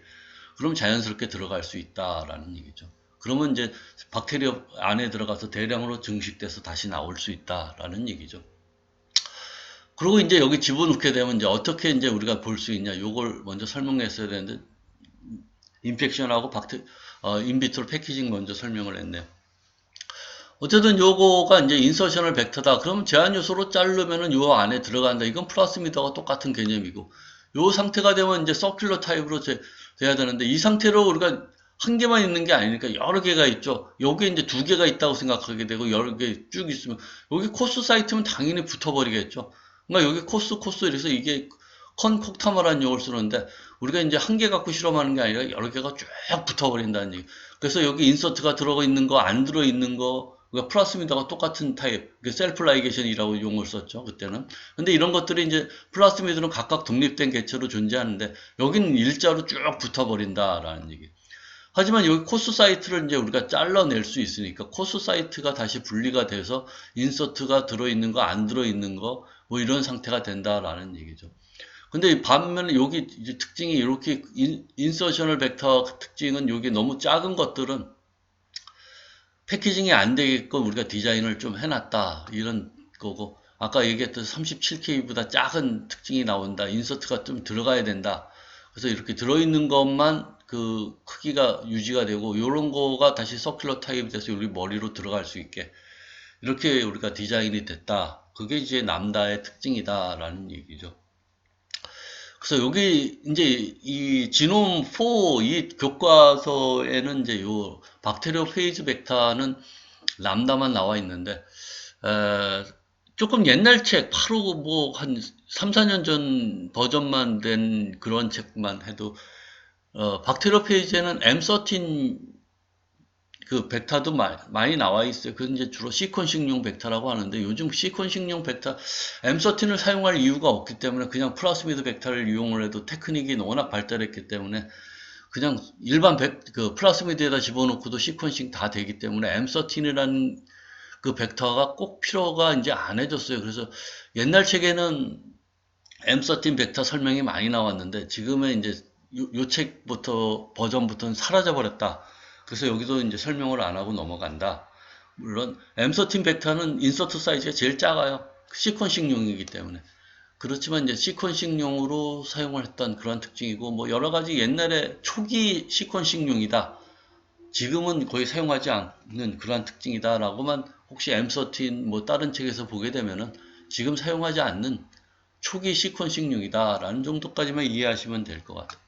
그럼 자연스럽게 들어갈 수 있다라는 얘기죠. 그러면 이제 박테리아 안에 들어가서 대량으로 증식돼서 다시 나올 수 있다라는 얘기죠. 그리고 이제 여기 집어넣게 되면 이제 어떻게 이제 우리가 볼 수 있냐, 요걸 먼저 설명했어야 되는데, 인펙션하고 인비트로 패키징 먼저 설명을 했네요. 어쨌든 요거가 이제 인서셔널 벡터다. 그럼 제한 요소로 자르면은 요 안에 들어간다. 이건 플라스미드와 똑같은 개념이고, 요 상태가 되면 이제 서큘러 타입으로 돼야 되는데, 이 상태로 우리가 한 개만 있는 게 아니니까 여러 개가 있죠. 여기 이제 두 개가 있다고 생각하게 되고 여러 개 쭉 있으면 여기 코스 사이트면 당연히 붙어버리겠죠. 그러니까 여기 코스 이래서 이게 컨콕타마라는 용어를 쓰는데 우리가 이제 한 개 갖고 실험하는 게 아니라 여러 개가 쭉 붙어버린다는 얘기. 그래서 여기 인서트가 들어가 있는 거, 안 들어 있는 거, 그러니까 플라스미드가 똑같은 타입, 셀프 라이게이션이라고 용어를 썼죠, 그때는. 근데 이런 것들이 이제 플라스미드는 각각 독립된 개체로 존재하는데 여기는 일자로 쭉 붙어버린다라는 얘기. 하지만 여기 코스 사이트를 이제 우리가 잘라낼 수 있으니까 코스 사이트가 다시 분리가 돼서 인서트가 들어있는 거, 안 들어있는 거, 뭐 이런 상태가 된다라는 얘기죠. 근데 반면에 여기 이제 특징이 이렇게 인서셔널 벡터 특징은 여기 너무 작은 것들은 패키징이 안 되게끔 우리가 디자인을 좀 해놨다. 이런 거고, 아까 얘기했던 37K보다 작은 특징이 나온다. 인서트가 좀 들어가야 된다. 그래서 이렇게 들어있는 것만 그 크기가 유지가 되고 이런 거가 다시 서큘러 타입이 돼서 우리 머리로 들어갈 수 있게 이렇게 우리가 디자인이 됐다. 그게 이제 람다의 특징이다라는 얘기죠. 그래서 여기 이제 이 지놈 4 이 교과서에는 이제 요 박테리오 페이즈 벡터는 람다만 나와 있는데 조금 옛날 책 바로 뭐 한 3, 4년 전 버전만 된 그런 책만 해도 박테리오 페이지에는 M13 그 벡터도 많이 나와 있어요. 그건 이제 주로 시퀀싱용 벡터라고 하는데 요즘 시퀀싱용 벡터 M13을 사용할 이유가 없기 때문에 그냥 플라스미드 벡터를 이용을 해도 테크닉이 워낙 발달했기 때문에 그냥 일반 그 플라스미드에다 집어넣고도 시퀀싱 다 되기 때문에 M13이라는 그 벡터가 꼭 필요가 이제 안 해졌어요. 그래서 옛날 책에는 M13 벡터 설명이 많이 나왔는데 지금은 이제 요 책부터 버전부터는 사라져 버렸다. 그래서 여기도 이제 설명을 안 하고 넘어간다. 물론 M13 벡터는 인서트 사이즈가 제일 작아요. 시퀀싱용이기 때문에. 그렇지만 이제 시퀀싱용으로 사용을 했던 그런 특징이고 뭐 여러 가지 옛날에 초기 시퀀싱용이다. 지금은 거의 사용하지 않는 그러한 특징이다라고만 혹시 M13 뭐 다른 책에서 보게 되면은 지금 사용하지 않는 초기 시퀀싱용이다라는 정도까지만 이해하시면 될 것 같아요.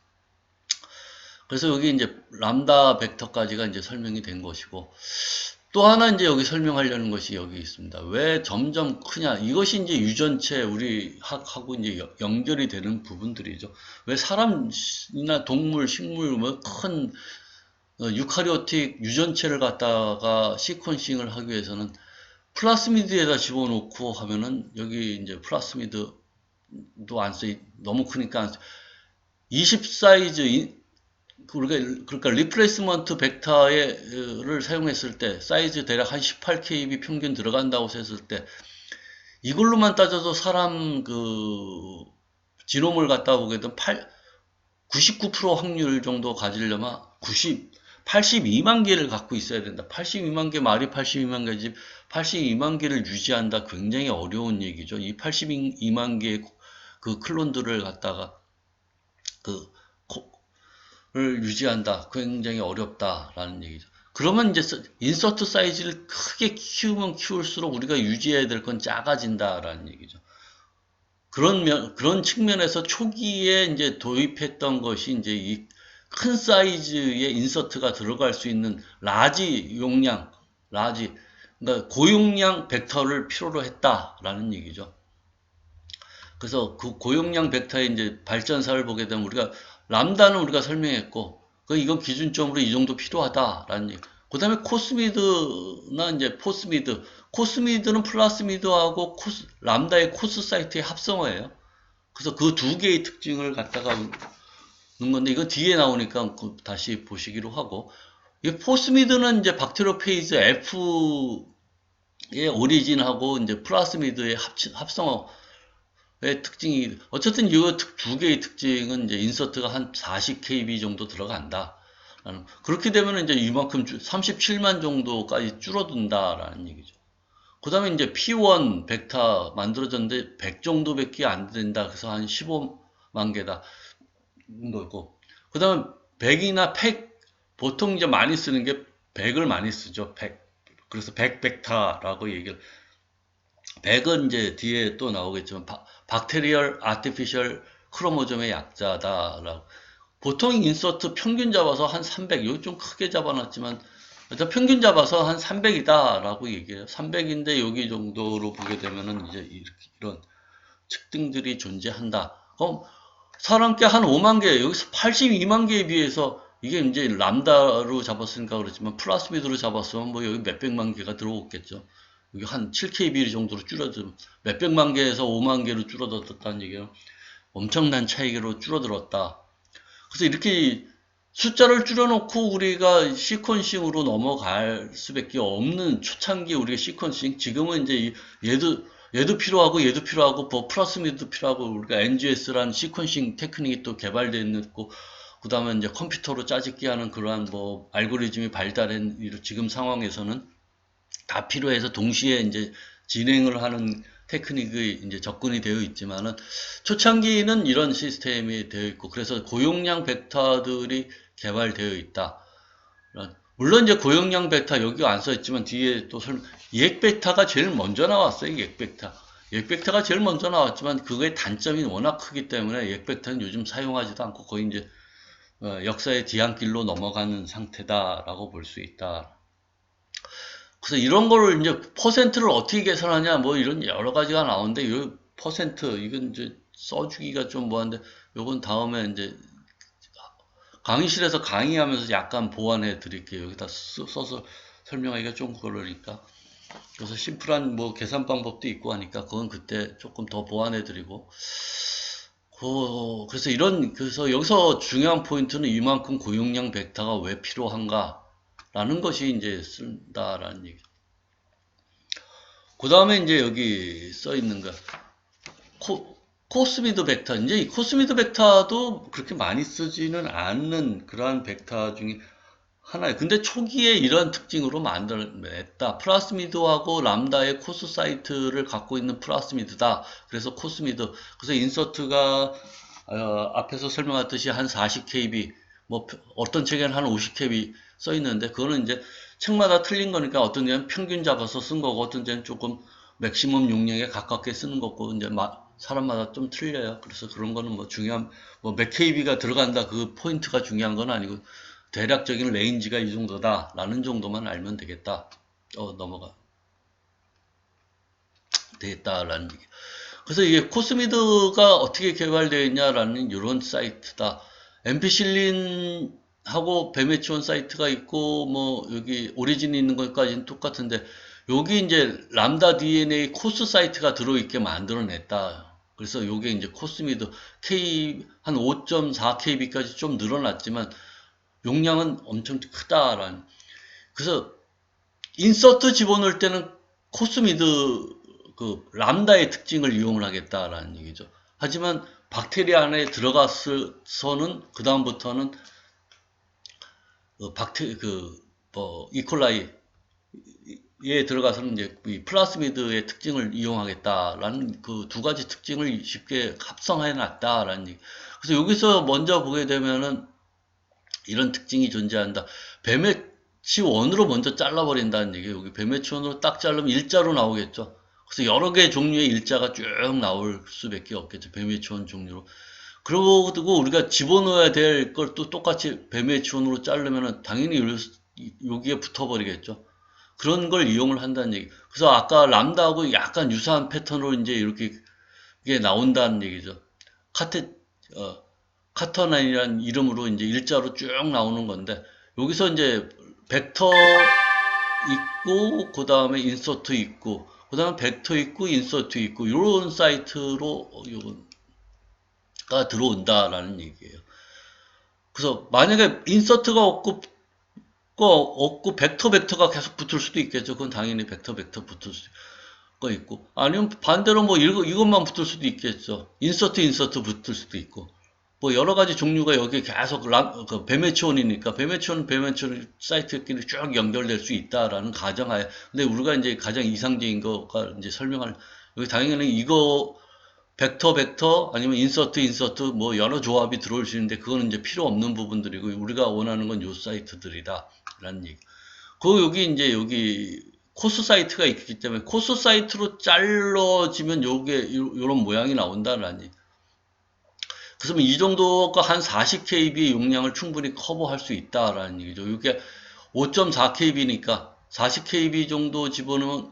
그래서 여기 이제 람다 벡터까지가 이제 설명이 된 것이고, 또 하나 이제 여기 설명하려는 것이 여기 있습니다. 왜 점점 크냐? 이것이 이제 유전체 우리 학하고 이제 연결이 되는 부분들이죠. 왜 사람이나 동물, 식물, 뭐 큰 유카리오틱 유전체를 갖다가 시퀀싱을 하기 위해서는 플라스미드에다 집어넣고 하면은 여기 이제 플라스미드도 안 써, 너무 크니까 안 써. 20 사이즈, 그러니까 리플레이스먼트 벡터를 사용했을 때 사이즈 대략 한 18kb 평균 들어간다고 했을 때 이걸로만 따져도 사람 그 지놈을 갖다 보게 되면 99% 확률 정도 가지려면 82만 개를 갖고 있어야 된다. 82만 개 말이 82만 개지 82만 개를 유지한다. 굉장히 어려운 얘기죠. 이 82만 개의 그 클론들을 갖다가 그 를 유지한다. 굉장히 어렵다라는 얘기죠. 그러면 이제 인서트 사이즈를 크게 키우면 키울수록 우리가 유지해야 될 건 작아진다라는 얘기죠. 그런 측면에서 초기에 이제 도입했던 것이 이제 이 큰 사이즈의 인서트가 들어갈 수 있는 라지 용량, 그러니까 고용량 벡터를 필요로 했다라는 얘기죠. 그래서 그 고용량 벡터의 이제 발전사를 보게 되면 우리가 람다는 우리가 설명했고, 이건 기준점으로 이 정도 필요하다라는 얘기. 그 다음에 코스미드나 이제 포스미드. 코스미드는 플라스미드하고 람다의 코스 사이트의 합성어예요. 그래서 그 두 개의 특징을 갖다가 넣은 건데, 이거 뒤에 나오니까 다시 보시기로 하고, 이 포스미드는 이제 박테리오페이즈 F의 오리진하고 이제 플라스미드의 합성어 의 특징이, 어쨌든 이 두 개의 특징은 이제 인서트가 한 40kb 정도 들어간다. 그렇게 되면 이제 이만큼 37만 정도까지 줄어든다라는 얘기죠. 그 다음에 이제 P1 벡터 만들어졌는데 100 정도밖에 안 된다. 그래서 한 15만 개다. 거고. 그 다음에 100이나 100, 보통 이제 많이 쓰는 게 100을 많이 쓰죠. 100. 그래서 100 벡터라고 얘기를. 100은 이제 뒤에 또 나오겠지만, 박테리얼 아티피셜 크로모점의 약자다라고. 보통 인서트 평균 잡아서 한 300, 여기 좀 크게 잡아놨지만, 일단 평균 잡아서 한 300이다라고 얘기해요. 300인데 여기 정도로 보게 되면은 이제 이런 특징들이 존재한다. 그럼 사람께 한 5만 개, 여기서 82만 개에 비해서 이게 이제 람다로 잡았으니까 그렇지만 플라스미드로 잡았으면 뭐 여기 몇백만 개가 들어오겠죠. 여기 한 7kb 정도로 줄어들면 몇백만 개에서 5만 개로 줄어들었다는 얘기예요. 엄청난 차이로 줄어들었다. 그래서 이렇게 숫자를 줄여놓고 우리가 시퀀싱으로 넘어갈 수밖에 없는 초창기 우리가 시퀀싱, 지금은 이제 얘도 필요하고 얘도 필요하고 뭐 플라스미드도 필요하고 우리가 NGS라는 시퀀싱 테크닉이 또 개발되어 그 다음에 이제 컴퓨터로 짜집기 하는 그러한 뭐 알고리즘이 발달한 지금 상황에서는 다 필요해서 동시에 이제 진행을 하는 테크닉이 이제 접근이 되어 있지만은 초창기는 이런 시스템이 되어 있고 그래서 고용량 벡터들이 개발되어 있다. 물론 이제 고용량 벡터 여기 안 써 있지만 뒤에 또 EX 벡터가 제일 먼저 나왔어요. EX 벡터. EX 벡터가 제일 먼저 나왔지만 그거의 단점이 워낙 크기 때문에 EX 벡터는 요즘 사용하지도 않고 거의 이제 역사의 뒤안길로 넘어가는 상태다라고 볼 수 있다. 그래서 이런 거를 이제 퍼센트를 어떻게 계산하냐 뭐 이런 여러 가지가 나오는데 이 퍼센트 이건 이제 써주기가 좀 뭐한데 요건 다음에 이제 강의실에서 강의하면서 약간 보완해 드릴게요. 여기다 써서 설명하기가 좀 그러니까. 그래서 심플한 뭐 계산 방법도 있고 하니까 그건 그때 조금 더 보완해 드리고. 그래서 여기서 중요한 포인트는 이만큼 고용량 벡터가 왜 필요한가? 라는 것이 이제 쓴다라는 얘기죠. 그 다음에 이제 여기 써 있는 거. 코스미드 벡터. 이제 이 코스미드 벡터도 그렇게 많이 쓰지는 않는 그러한 벡터 중에 하나예요. 근데 초기에 이런 특징으로 만들어냈다. 플라스미드하고 람다의 코스 사이트를 갖고 있는 플라스미드다. 그래서 코스미드. 그래서 인서트가 앞에서 설명했듯이 한 40kb, 뭐 어떤 책에는 한 50kb 써 있는데 그거는 이제 책마다 틀린 거니까 어떤 데는 평균 잡아서 쓴 거고 어떤 데는 조금 맥시멈 용량에 가깝게 쓰는 거고 이제 사람마다 좀 틀려요. 그래서 그런 거는 뭐 몇 KB가 들어간다 그 포인트가 중요한 건 아니고 대략적인 레인지가 이 정도다라는 정도만 알면 되겠다. 넘어가. 되겠다라는 얘기. 그래서 이게 코스미드가 어떻게 개발되어 있냐라는 이런 사이트다. 엠피실린하고 배매치원 사이트가 있고 뭐 여기 오리진이 있는 것까지는 똑같은데 여기 이제 람다 DNA 코스 사이트가 들어있게 만들어냈다. 그래서 요게 이제 코스미드 한 5.4kb까지 좀 늘어났지만 용량은 엄청 크다라는. 그래서 인서트 집어넣을 때는 코스미드 그 람다의 특징을 이용을 하겠다라는 얘기죠. 하지만 박테리아 안에 들어가서는 그 다음부터는 이콜라이에 들어가서는 이제 이 플라스미드의 특징을 이용하겠다라는 그 두 가지 특징을 쉽게 합성해 놨다라는 얘기. 그래서 여기서 먼저 보게 되면은 이런 특징이 존재한다. 배매치원으로 먼저 잘라버린다는 얘기예요. 여기 배매치원으로 딱 자르면 일자로 나오겠죠. 그래서 여러 개의 종류의 일자가 쭉 나올 수밖에 없겠죠. 배매치원 종류로. 그리고 우리가 집어넣어야 될 걸 또 똑같이 배매치원으로 자르면은 당연히 여기에 붙어버리겠죠. 그런 걸 이용을 한다는 얘기. 그래서 아까 람다하고 약간 유사한 패턴으로 이제 이렇게 이게 나온다는 얘기죠. 카터난이라는 이름으로 이제 일자로 쭉 나오는 건데 여기서 이제 벡터 있고 그 다음에 인서트 있고 그 다음에 벡터 있고 인서트 있고 이런 사이트로 요거가 들어온다라는 얘기예요. 그래서 만약에 인서트가 없고 벡터가 계속 붙을 수도 있겠죠. 그건 당연히 벡터 붙을 수도 있고 아니면 반대로 뭐 이것만 붙을 수도 있겠죠. 인서트 붙을 수도 있고 뭐 여러 가지 종류가 여기 계속 배매치원이니까 배매치원 사이트끼리 쭉 연결될 수 있다라는 가정하에. 근데 우리가 이제 가장 이상적인 거가 이제 설명할 여기 당연히 이거 벡터 아니면 인서트 뭐 여러 조합이 들어올 수 있는데 그거는 이제 필요 없는 부분들이고 우리가 원하는 건 요 사이트들이다라는 얘기. 여기 이제 여기 코스 사이트가 있기 때문에 코스 사이트로 잘라지면 요게 요런 모양이 나온다라는 얘기. 그러면 이 정도가 한 40kb의 용량을 충분히 커버할 수 있다라는 얘기죠. 이게 5.4kb니까 40kb 정도 집어넣으면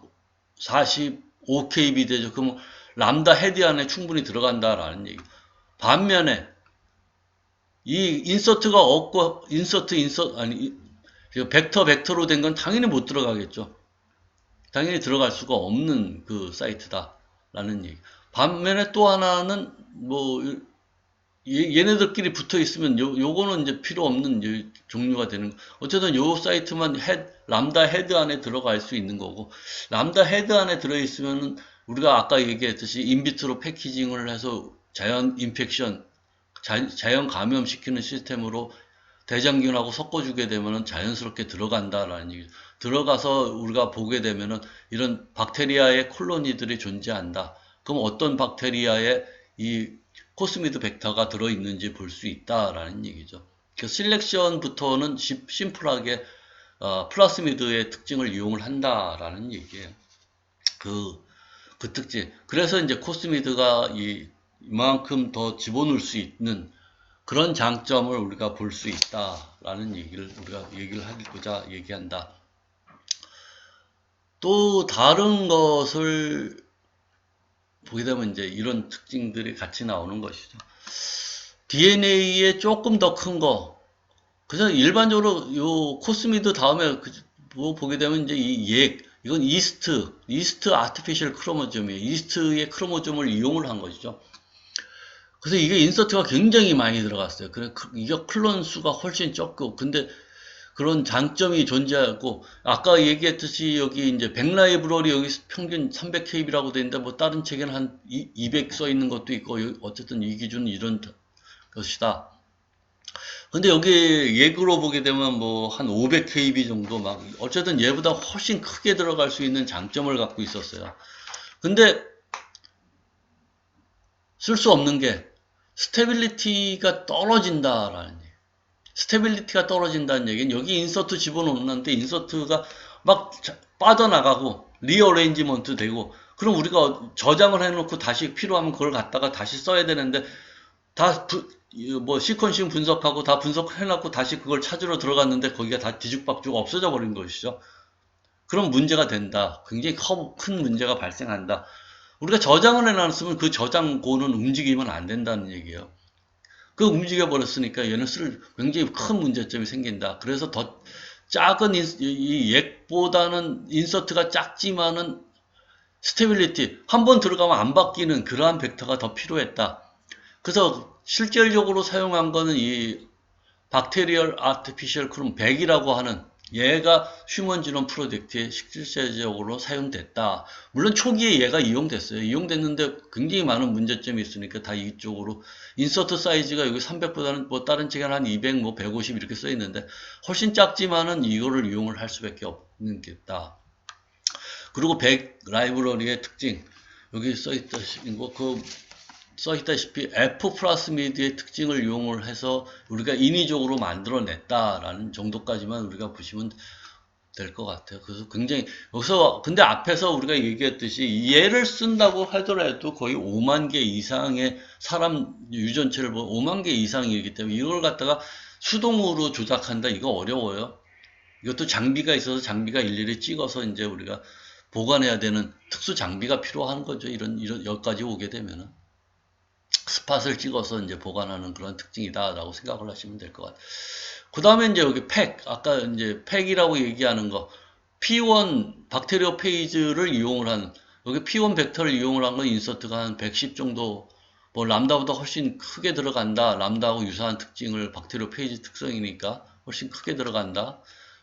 45kb 되죠. 그러면 람다 헤드 안에 충분히 들어간다라는 얘기. 반면에 이 인서트가 없고 벡터로 된 건 당연히 못 들어가겠죠. 당연히 들어갈 수가 없는 그 사이트다라는 얘기. 반면에 또 하나는 뭐 얘네들끼리 붙어 있으면 요거는 이제 필요 없는 종류가 되는 거. 어쨌든 요 사이트만 람다 헤드 안에 들어갈 수 있는 거고 람다 헤드 안에 들어 있으면은 우리가 아까 얘기했듯이 인비트로 패키징을 해서 자연 인펙션 자연 감염시키는 시스템으로 대장균하고 섞어주게 되면은 자연스럽게 들어간다라는 얘기. 들어가서 우리가 보게 되면은 이런 박테리아의 콜로니들이 존재한다. 그럼 어떤 박테리아에 이 코스미드 벡터가 들어있는지 볼 수 있다라는 얘기죠. 그 실렉션부터는 심플하게 플라스미드의 특징을 이용을 한다라는 얘기예요. 그 특징. 그래서 이제 코스미드가 이만큼 더 집어넣을 수 있는 그런 장점을 우리가 볼 수 있다라는 얘기를 우리가 얘기를 하고자 얘기한다. 또 다른 것을 보게 되면 이제 이런 특징들이 같이 나오는 것이죠. DNA에 조금 더 큰 거. 그래서 일반적으로 요 코스미드 다음에 뭐 보게 되면 이제 이건 이스트 아티피셜 크로모즘이에요. 이스트의 크로모즘을 이용을 한 것이죠. 그래서 이게 인서트가 굉장히 많이 들어갔어요. 그래 이게 클론 수가 훨씬 적고 근데 그런 장점이 존재하고 아까 얘기했듯이 여기 이제 백라이브러리 여기 평균 300kb라고 되어 있는데 뭐 다른 책에는 한 200 써 있는 것도 있고 어쨌든 이 기준은 이런 것이다. 근데 여기 예그로 보게 되면 뭐 한 500kb 정도 막 어쨌든 얘보다 훨씬 크게 들어갈 수 있는 장점을 갖고 있었어요. 근데 쓸 수 없는 게 스테빌리티가 떨어진다라는 얘기. 스테빌리티가 떨어진다는 얘기는 여기 인서트 집어넣는데 인서트가 막 빠져나가고 리어레인지먼트 되고 그럼 우리가 저장을 해놓고 다시 필요하면 그걸 갖다가 다시 써야 되는데 뭐 시퀀싱 분석하고 다 분석해놓고 다시 그걸 찾으러 들어갔는데 거기가 다 뒤죽박죽 없어져 버린 것이죠. 그럼 문제가 된다. 굉장히 큰 문제가 발생한다. 우리가 저장을 해놨으면 그 저장고는 움직이면 안 된다는 얘기예요. 그 움직여 버렸으니까 얘는 굉장히 큰 문제점이 생긴다. 그래서 더 작은 이 액보다는 인서트가 작지만은 스테빌리티 한 번 들어가면 안 바뀌는 그러한 벡터가 더 필요했다. 그래서 실질적으로 사용한 거는 이 박테리얼 아티피셜 크롬 100이라고 하는 얘가 휴먼 지놈 프로젝트에 실질적으로 사용됐다. 물론 초기에 얘가 이용됐어요. 이용됐는데 굉장히 많은 문제점이 있으니까 다 이쪽으로 인서트 사이즈가 여기 300보다는 뭐 다른 책에는 한 200, 뭐 150 이렇게 써 있는데 훨씬 작지만은 이거를 이용을 할 수밖에 없는 게다. 그리고 100 라이브러리의 특징 여기 써있다시피 F 플라스미드의 특징을 이용을 해서 우리가 인위적으로 만들어냈다라는 정도까지만 우리가 보시면 될 것 같아요. 그래서 굉장히 여기서 근데 앞에서 우리가 얘기했듯이 얘를 쓴다고 하더라도 거의 5만 개 이상의 사람 유전체를 5만 개 이상이기 때문에 이걸 갖다가 수동으로 조작한다 이거 어려워요. 이것도 장비가 있어서 장비가 일일이 찍어서 이제 우리가 보관해야 되는 특수 장비가 필요한 거죠. 이런 여기까지 오게 되면은. 스팟을 찍어서 이제 보관하는 그런 특징이다라고 생각을 하시면 될 것 같아요. 그 다음에 이제 여기 아까 이제 팩이라고 얘기하는 거, P1 박테리오 페이지를 이용을 한, 여기 P1 벡터를 이용을 한 건 인서트가 한 110 정도, 뭐 람다보다 훨씬 크게 들어간다. 람다하고 유사한 특징을 박테리오 페이지 특성이니까 훨씬 크게 들어간다.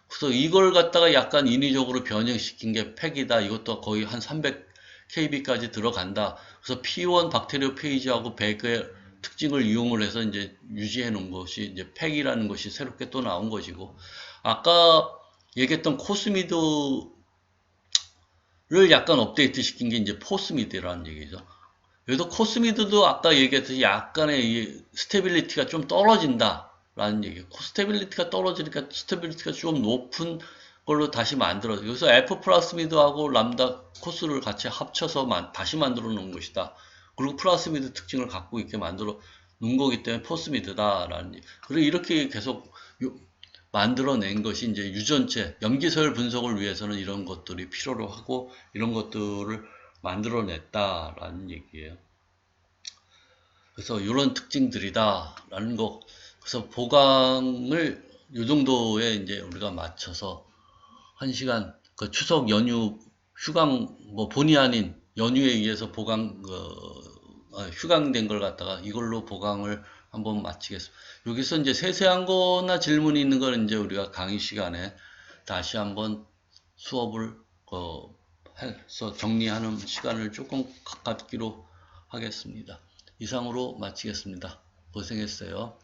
그래서 이걸 갖다가 약간 인위적으로 변형시킨 게 팩이다. 이것도 거의 한 300kb까지 들어간다. 그래서 P1 박테리오 페이지하고 100의 특징을 이용을 해서 이제 유지해 놓은 것이 이제 팩이라는 것이 새롭게 또 나온 것이고, 아까 얘기했던 코스미드를 약간 업데이트 시킨 게 이제 포스미드라는 얘기죠. 여기서 코스미드도 아까 얘기했듯이 약간의 이 스테빌리티가 좀 떨어진다 라는 얘기예요. 스테빌리티가 떨어지니까 스테빌리티가 좀 높은 걸로 다시 만들어서 여기서 F 플라스미드하고 람다 코스를 같이 합쳐서 다시 만들어 놓은 것이다. 그리고 플라스미드 특징을 갖고 있게 만들어 놓은 거기 때문에 포스미드다라는 얘기. 그리고 이렇게 계속 만들어낸 것이 이제 유전체, 염기서열 분석을 위해서는 이런 것들이 필요로 하고 이런 것들을 만들어냈다라는 얘기예요. 그래서 이런 특징들이다라는 거. 그래서 보강을 이 정도에 이제 우리가 맞춰서 1시간 그 추석 연휴 휴강 뭐 본의 아닌 연휴에 의해서 휴강된 걸 갖다가 이걸로 보강을 한번 마치겠습니다. 여기서 이제 세세한 거나 질문이 있는 건 이제 우리가 강의 시간에 다시 한번 수업을 해서 정리하는 시간을 조금 갖기로 하겠습니다. 이상으로 마치겠습니다. 고생했어요.